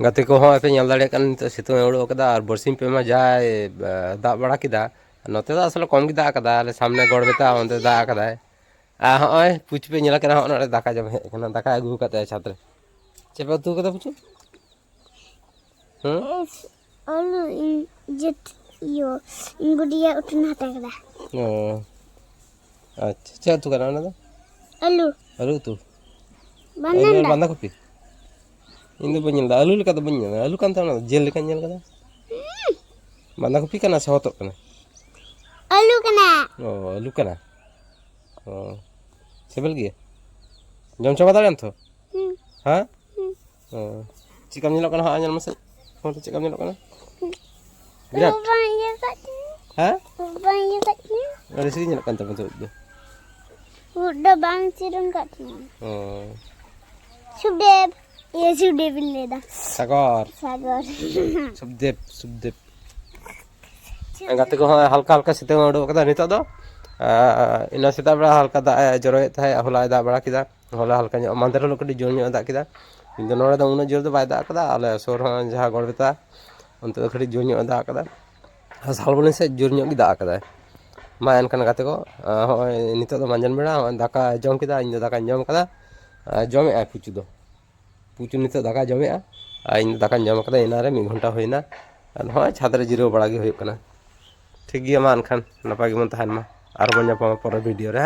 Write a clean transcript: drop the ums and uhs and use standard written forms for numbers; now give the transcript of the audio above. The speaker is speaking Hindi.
गाते को हाँ पे दाड़े सितुंग उड़ो और बरसिम पे मा जाए दा बड़ा किदा नोते दा असल कम दा कदा सामने गड़बेता अंदर दा कदा हाँ पुच पे नेला कना हाँ दाका जब हेकना दाका अगू कते छात्र चेपा तू कदा पुचू आलू जेट यो इंगुडिया उठना तकदा अच्छा चे तू कना ना आलू आलू तू बनंदा बांधा कपी इन दो बഞ്ഞ आलू लेका दो बഞ്ഞ आलू कान ता जेल लेका नेल कदा बांधा कपी कना से होतो कना आलू कना ओ आलू कना ओ सिबिल गिया जम चबा दाड़ेन तो हाँ चिकन नेलो कना हाँ नेल मसे फोन चिकन नेलो कना बिराट बांये हाँ बांये कटनी अरे सही नेलो कन ता तो उड़ा बांग चिरन कटनी ओ सुदेव ये सुदेव लेदा सागर सागर सुबदेव गाते को हल्का हल्का सितुंग उडो कदा नितो दो इन सेता बड़ा हल्का दा जरोए थाय होला दा बड़ा किदा होला हल्का मांदर लो कडी जोर दा किदा इन नोड़े दा उना जोर दा बाय दा कदा आले सोर हां जहा गड़बेता उनते कडी जोर दा कदा सालबोलिन से जोर गी दा कदा मा एनखान गाते को नितो दो मांजन बेड़ा दाका जम किदा इन दाका जम कदा जमे आ पुचू नितो दाका जमे इन दाका जम कदा इनारे 1 घंटा होइना हाँ छात्र जिरो बड़ा गे ठीक गया मा एनखान नपाय गेमन तहन मा आरो बन पर वीडियो रे।